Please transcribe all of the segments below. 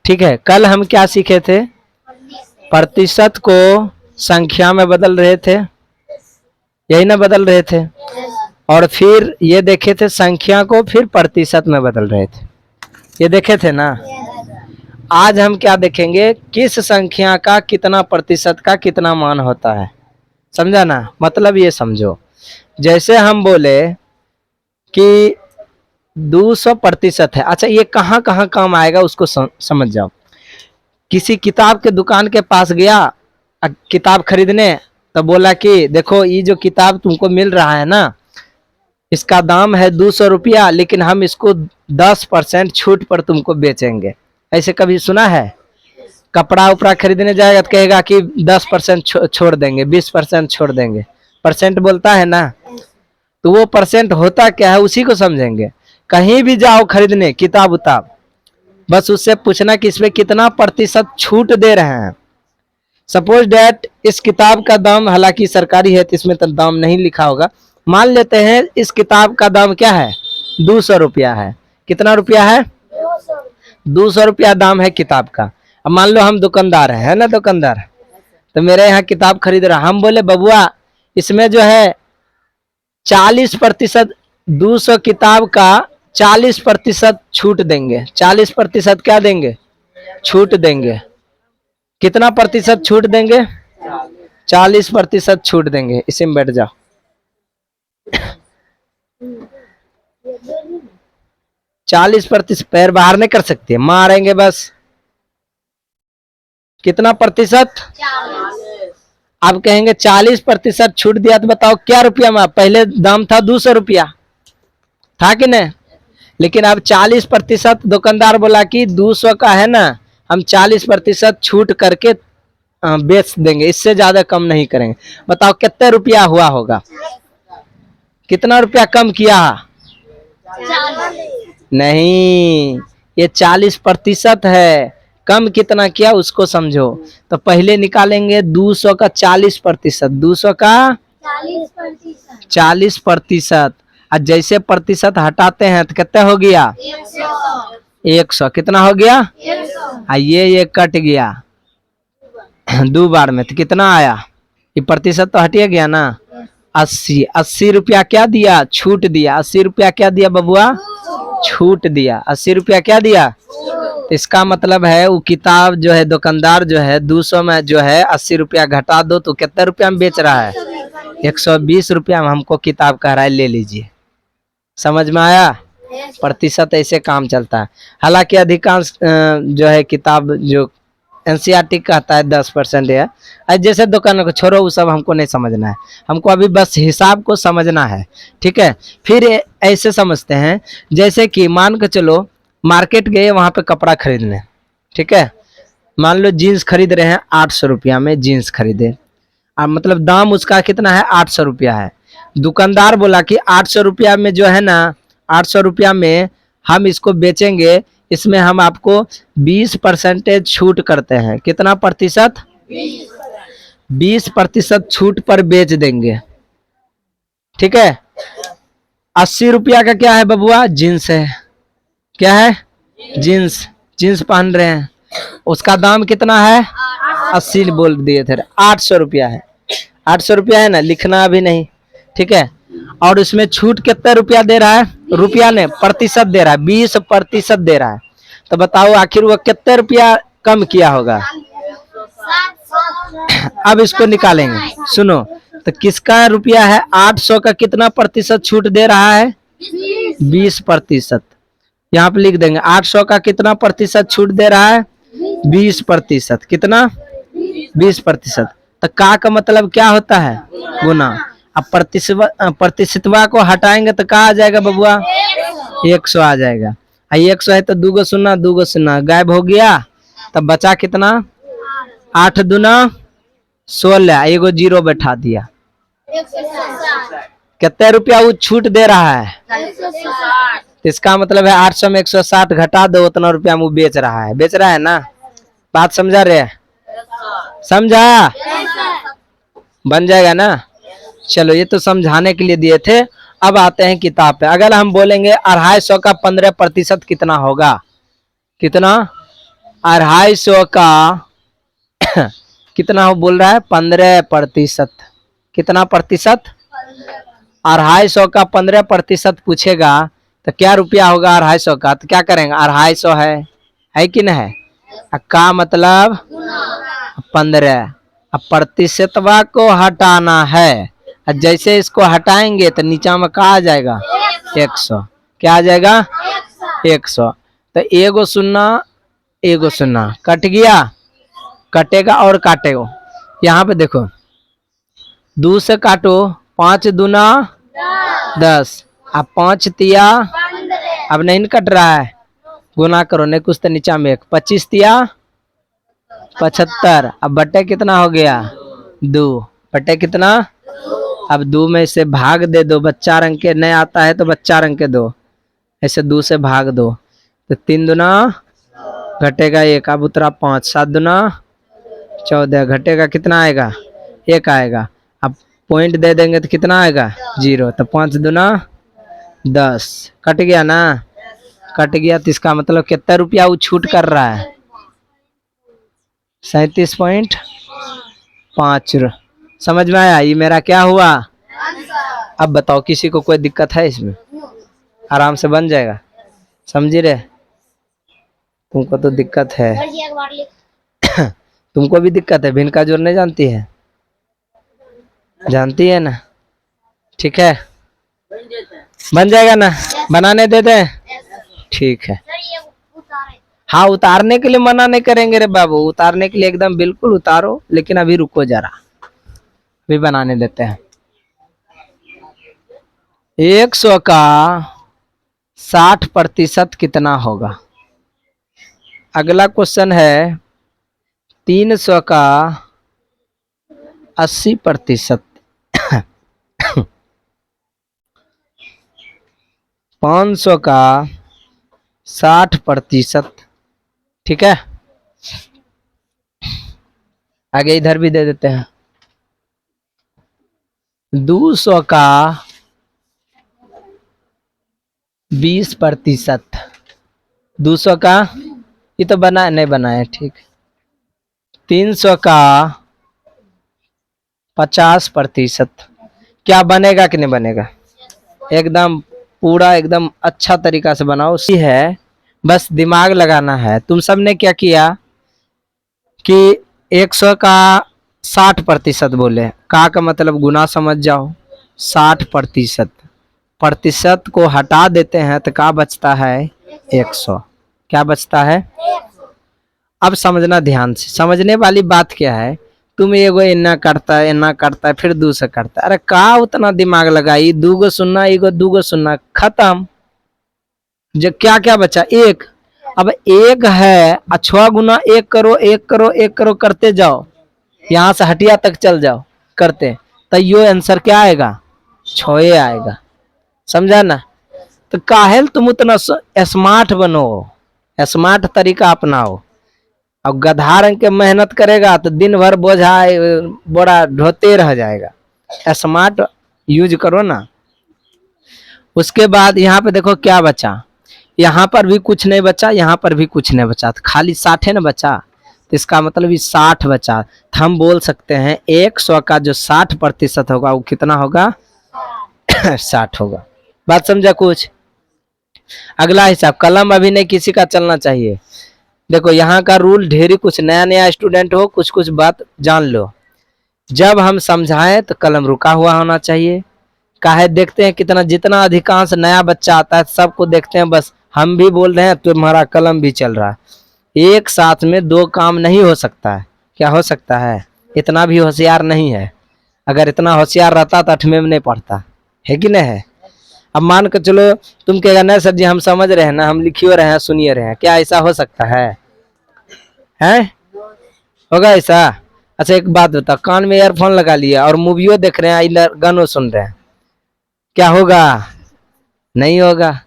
ठीक है, कल हम क्या सीखे थे? प्रतिशत को संख्या में बदल रहे थे, यही ना बदल रहे थे। और फिर ये देखे थे संख्या को फिर प्रतिशत में बदल रहे थे, ये देखे थे ना। आज हम क्या देखेंगे? किस संख्या का कितना प्रतिशत का कितना मान होता है, समझा ना? मतलब ये समझो, जैसे हम बोले कि 200% है। अच्छा, ये कहाँ कहाँ काम आएगा उसको समझ जाओ। किसी किताब के दुकान के पास गया किताब खरीदने, तो बोला कि देखो ये जो किताब तुमको मिल रहा है ना, इसका दाम है 200 रुपया, लेकिन हम इसको 10% छूट पर तुमको बेचेंगे। ऐसे कभी सुना है? कपड़ा उपड़ा खरीदने जाएगा तो कहेगा कि 10% छोड़ देंगे, 20% छोड़ देंगे, परसेंट बोलता है ना। तो वो परसेंट होता क्या है उसी को समझेंगे। कहीं भी जाओ खरीदने किताब उताब, बस उससे पूछना कि इसमें कितना प्रतिशत छूट दे रहे हैं। सपोज डैट इस किताब का दाम, हालांकि सरकारी है तो इसमें तो दाम नहीं लिखा होगा, मान लेते हैं इस किताब का दाम क्या है? 200 रुपया है। कितना रुपया है? 200 रुपया दाम है किताब का। अब मान लो हम दुकानदार है ना, दुकानदार, तो मेरे यहाँ किताब खरीद रहा, हम बोले बबुआ इसमें जो है 40%, 200 किताब का 40% छूट देंगे। 40% क्या देंगे? छूट देंगे। कितना प्रतिशत छूट देंगे? 40% छूट देंगे। इसी में बैठ जाओ। 40%, पैर बाहर नहीं कर सकते, मारेंगे बस। कितना प्रतिशत? 40। आप कहेंगे 40% छूट दिया, तो बताओ क्या रुपया में? पहले दाम था 200 रुपया, था कि नहीं? लेकिन अब 40%, दुकानदार बोला कि 200 का है ना, हम 40% छूट करके बेच देंगे, इससे ज्यादा कम नहीं करेंगे। बताओ कितने रुपया हुआ होगा? कितना रुपया कम किया? नहीं, ये 40% है। कम कितना किया उसको समझो। तो पहले निकालेंगे 200 का 40%, 200 का 40%। और जैसे प्रतिशत हटाते हैं तो कितना हो गया? 100। कितना हो गया? 100। ये कट गया 2 बार में, तो कितना आया? ये प्रतिशत तो हटिया गया ना। 80। 80 रुपया क्या दिया? छूट दिया। 80 रुपया क्या दिया बबुआ? छूट दिया। 80 रुपया क्या दिया? तो इसका मतलब है वो किताब जो है, दुकानदार जो है 200 में जो है 80 रुपया घटा दो तो कितने रुपया में बेच रहा है? 120 रुपया में हमको किताब कह रहा है ले लीजिए। समझ में आया? प्रतिशत ऐसे काम चलता है। हालांकि अधिकांश जो है किताब जो एनसीईआरटी कहता है 10% है। जैसे दुकानों को छोड़ो, वो सब हमको नहीं समझना है, हमको अभी बस हिसाब को समझना है। ठीक है, फिर ऐसे समझते हैं, जैसे कि मान के चलो मार्केट गए वहां पे कपड़ा खरीदने, ठीक है, मान लो जीन्स खरीद रहे हैं 800 रुपया में, जीन्स खरीदे, मतलब दाम उसका कितना है? 800 रुपया है। दुकानदार बोला कि 800 रुपया में जो है ना, 800 रुपया में हम इसको बेचेंगे, इसमें हम आपको 20% छूट करते हैं। कितना प्रतिशत? 20% छूट पर बेच देंगे। ठीक है। 80 रुपया का क्या है बबुआ? जीन्स है। क्या है? जीन्स। जीन्स पहन रहे हैं, उसका दाम कितना है? 80 बोल दिए थे, 800 रुपया है। 800 रुपया है ना, लिखना अभी नहीं। ठीक है, और उसमें छूट कितना रुपया दे रहा है? रुपया ने प्रतिशत दे रहा है, 20% दे रहा है। तो बताओ आखिर वो कितने रुपया कम किया होगा? अब इसको निकालेंगे, सुनो। तो किसका रुपया है? 800 का कितना प्रतिशत छूट दे रहा है? 20%। यहाँ पे लिख देंगे 800 का कितना प्रतिशत छूट दे रहा है? 20%। कितना? 20%। तो का मतलब क्या होता है? गुना। अब प्रतिशतवा को हटाएंगे तो क्या आ जाएगा बबुआ? 100 आ जाएगा। 100 है तो 2 गो शून्य, 2 गो शून्य गायब हो गया। तब बचा कितना? 8 दूना 16, एगो 0 बैठा दिया। कितने रुपया वो छूट दे रहा है? इसका मतलब है 800 में 160 घटा दो, उतना रुपया वो बेच रहा है। बेच रहा है ना? बात समझा रहे? समझा? बन जाएगा ना? चलो, ये तो समझाने के लिए दिए थे। अब आते हैं किताब पे। अगर हम बोलेंगे 250 का 15% कितना होगा? कितना? 250 का कितना हो बोल रहा है 15%। कितना प्रतिशत? 250 का 15% पूछेगा तो क्या रुपया होगा 250 का? तो क्या करेंगे? 250 है कि नहीं है? का मतलब 15। अब प्रतिशतवा को हटाना है, और जैसे इसको हटाएंगे तो नीचा में क्या आ जाएगा? 100। क्या आ जाएगा? 100। तो एगो सुन्ना कट गया, कटेगा और काटेगा। यहाँ पे देखो 2 से काटो, 5 दूना 10, अब 5 तिया, अब नहीं कट रहा है, गुना करो, नहीं कुछ तो नीचा में 1, 25 तिया 75। अब बटे कितना हो गया? 2 बटे कितना? अब 2 में से भाग दे दो, बच्चा रंग के नहीं आता है तो बच्चा रंग के दो, ऐसे 2 से भाग दो तो 3 दूना घटेगा 1, अब उतरा 5, 7 दूना 14, घटेगा कितना आएगा? 1 आएगा। अब पॉइंट दे देंगे तो कितना आएगा? 0। तो 5 दूना 10, कट गया ना? कट गया तो इसका मतलब कितना रुपया वो छूट कर रहा है? 37.5। समझ में आया? ये मेरा क्या हुआ? अब बताओ किसी को कोई दिक्कत है इसमें? आराम से बन जाएगा, समझी रहे? तुमको तो दिक्कत है। तुमको भी दिक्कत है, भिन्न का जोड़ नहीं जानती है? जानती है ना? ठीक है, बन जाएगा ना? बनाने देते हैं? ठीक है। हाँ, उतारने के लिए मना नहीं करेंगे रे बाबू, उतारने के लिए एकदम बिल्कुल उतारो, लेकिन अभी रुको जरा, अभी बनाने देते हैं। 100 का 60% कितना होगा? अगला क्वेश्चन है 300 का 80%, 500 का 60%। ठीक है, आगे इधर भी दे देते हैं। 200 का 20%। 200 का ये तो बना नहीं बनाया, ठीक। 300 का 50%। क्या बनेगा कि नहीं बनेगा? एकदम पूरा एकदम अच्छा तरीका से बनाओ। सी है, बस दिमाग लगाना है। तुम सब ने क्या किया कि 100 का 60% बोले, का मतलब गुना समझ जाओ। 60% प्रतिशत को हटा देते हैं तो क्या बचता है? 100। क्या बचता है? अब समझना ध्यान से, समझने वाली बात क्या है, तुम एगो इन्ना करता है फिर 2 से करता है, अरे का उतना दिमाग लगाई? 2 गो सुनना, एगो 2 गो सुनना, खत्म। जो क्या क्या बचा? 1। अब 1 है, 6 गुना 1 करो, 1 करो, 1 करो करते जाओ, यहाँ से हटिया तक चल जाओ करते, तो यो आंसर क्या आएगा? 6 आएगा। समझा ना? तो काहेल तुम उतना स्मार्ट बनो, स्मार्ट तरीका अपनाओ। अब गधा रंग के मेहनत करेगा तो दिन भर बोझा बड़ा ढोते रह जाएगा। स्मार्ट यूज करो ना। उसके बाद यहाँ पे देखो क्या बचा, यहाँ पर भी कुछ नहीं बचा, यहाँ पर भी कुछ नहीं बचा, तो खाली 60 ना बचा, तो इसका मतलब ये 60 बचा। तो हम बोल सकते हैं 100 का जो 60% होगा वो कितना होगा? 60 होगा। बात समझा कुछ? अगला हिसाब, कलम अभी नहीं किसी का चलना चाहिए। देखो यहाँ का रूल ढेरी, कुछ नया नया स्टूडेंट हो, कुछ कुछ बात जान लो। जब हम समझाएं तो कलम रुका हुआ होना चाहिए। काहे देखते हैं कितना, जितना अधिकांश नया बच्चा आता है सबको देखते हैं, बस हम भी बोल रहे हैं तुम्हारा कलम भी चल रहा है। एक साथ में 2 काम नहीं हो सकता है। क्या हो सकता है? इतना भी होशियार नहीं है। अगर इतना होशियार रहता तो 8वीं में नहीं पढ़ता है कि नहीं है? अब मान कर चलो तुम कहेगा नहीं सर जी हम समझ रहे हैं ना, हम लिखिए रहे हैं, सुनिए रहे हैं, क्या ऐसा हो सकता है? हैं? होगा ऐसा? अच्छा एक बात बता, कान में ईयरफोन लगा लिया और मूवियो देख रहे हैं, इधर गानों सुन रहे हैं, क्या होगा? नहीं होगा।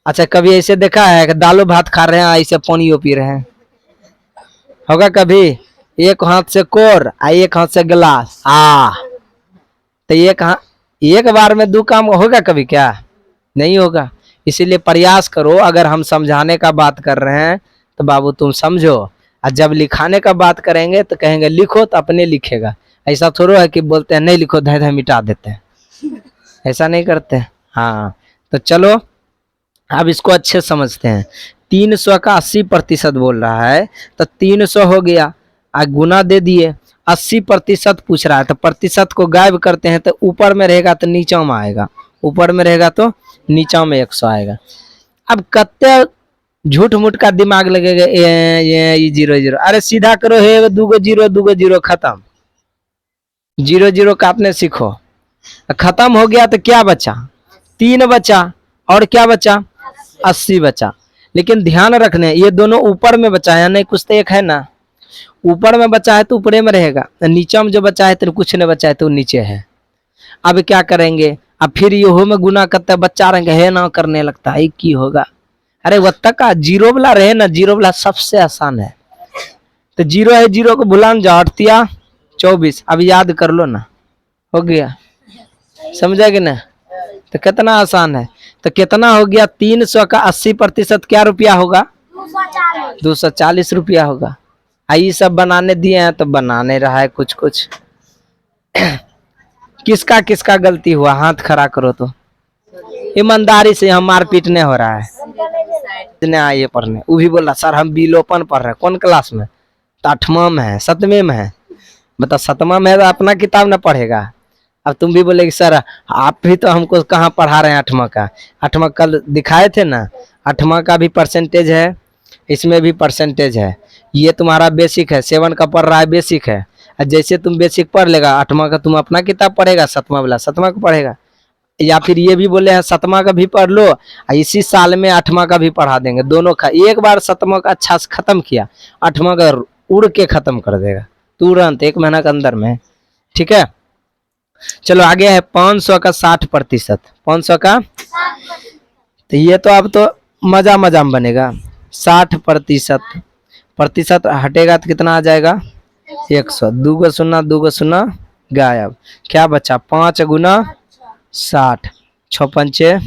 अच्छा कभी ऐसे देखा है कि दालो भात खा रहे हैं ऐसे पानी पी रहे हैं? होगा कभी? एक हाथ से कोर आ एक हाथ से गिलास, तो एक बार में 2 काम होगा कभी? क्या नहीं होगा। इसीलिए प्रयास करो, अगर हम समझाने का बात कर रहे हैं तो बाबू तुम समझो, और जब लिखाने का बात करेंगे तो कहेंगे लिखो तो अपने लिखेगा। ऐसा थोड़ा है कि बोलते हैं नहीं लिखो धय धय मिटा देते हैं, ऐसा नहीं करते। हाँ तो चलो अब इसको अच्छे समझते हैं। 300 का 80% बोल रहा है तो 300 हो गया, गुना दे दिए, 80% पूछ रहा है तो प्रतिशत को गायब करते हैं तो ऊपर में रहेगा तो नीचा में आएगा, ऊपर में रहेगा तो नीचा में 100 आएगा। अब कत्ते झूठ मूठ का दिमाग लगेगा, ये 0 0, अरे सीधा करो, है 2 जीरो खत्म, 0 0 काटने सीखो। खत्म हो गया तो क्या बचा, 3 बचा, और क्या बचा 80 बचा। लेकिन ध्यान रखने ये दोनों ऊपर में बचा है, नहीं कुछ तो एक है ना, ऊपर में बचा है तो ऊपरे में रहेगा, नीचे में जो बचा है तो कुछ नहीं बचा है तो नीचे है। अब क्या करेंगे, अब फिर यो में गुना करते बच्चा रहेंगे है ना करने लगता है की होगा। अरे वह तक का 0 वाला रहे ना, 0 वाला सबसे आसान है। तो 0 है, 0 को भुला जाओ, 8 24, अब याद कर लो ना, हो गया, समझा कि ना। तो कितना आसान है। तो कितना हो गया, 300 का 80% क्या रुपया होगा, 240 रुपया होगा। आई सब बनाने दिए हैं तो बनाने रहा है कुछ कुछ। किसका किसका गलती हुआ, हाथ खड़ा करो तो। ईमानदारी से, हम मारपीट नहीं हो रहा है। आइए पढ़ने, वो भी बोला सर हम बिलोपन पढ़ रहे हैं। कौन क्लास में, तो 8वां में है, 7वें में है। बता 7वां में है तो अपना किताब ना पढ़ेगा। अब तुम भी बोलेगी सर आप भी तो हमको कहाँ पढ़ा रहे हैं 8वां का। 8वां कल दिखाए थे ना, 8वां का भी परसेंटेज है, इसमें भी परसेंटेज है। ये तुम्हारा बेसिक है, 7 का पढ़ रहा है बेसिक है। जैसे तुम बेसिक पढ़ लेगा 8वां का तुम अपना किताब पढ़ेगा, 7वां वाला 7वां का पढ़ेगा। या फिर ये भी बोले हैं 7वां का भी पढ़ लो, इसी साल में 8वां का भी पढ़ा देंगे। दोनों का एक बार 7वां का अच्छा से खत्म किया, 8वां का उड़ के खत्म कर देगा तुरंत 1 महीना के अंदर में। ठीक है, चलो आगे है 500 का 60%। 500 का, तो ये तो अब तो मजा मजा में बनेगा। 60% प्रतिशत हटेगा तो कितना आ जाएगा, 100। 2 शून्य गायब, क्या बचा 5 गुना 60, 6 पंचे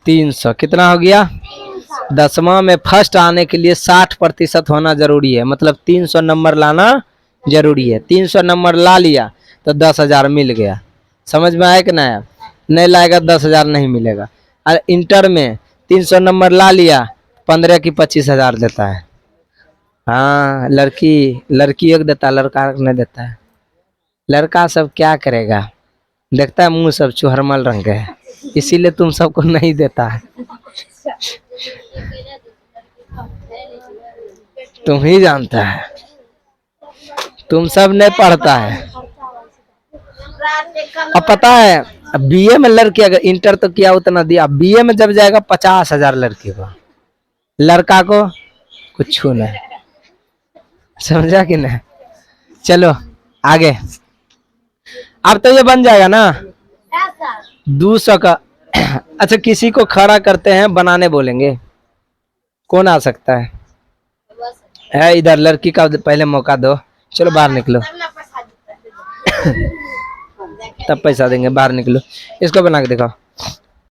300, कितना हो गया। 10वां में फर्स्ट आने के लिए 60% होना जरूरी है, मतलब 300 नंबर लाना जरूरी है। 300 नंबर ला लिया तो 10,000 मिल गया। समझ में आया कि नहीं, नहीं लाएगा 10,000 नहीं मिलेगा। और इंटर में 300 नंबर ला लिया 15 की 25,000 देता है। हाँ लड़की एक देता है, लड़का नहीं देता है। लड़का सब क्या करेगा, देखता है मुंह सब चुहरमल रंग के है, इसीलिए तुम सबको नहीं देता है। तुम ही जानता है, तुम सब नहीं पढ़ता है। अब पता है बीए में लड़की, अगर इंटर तो किया उतना दिया, बीए में जब जाएगा 50,000 लड़की को, लड़का को कुछ नहीं। समझा कि नहीं। चलो आगे, अब तो ये बन जाएगा ना 200 का। अच्छा किसी को खड़ा करते हैं, बनाने बोलेंगे, कौन आ सकता है इधर, लड़की का पहले मौका दो। चलो बाहर निकलो। तब पैसा देंगे, बाहर निकलो। इसको बना के दिखाओ।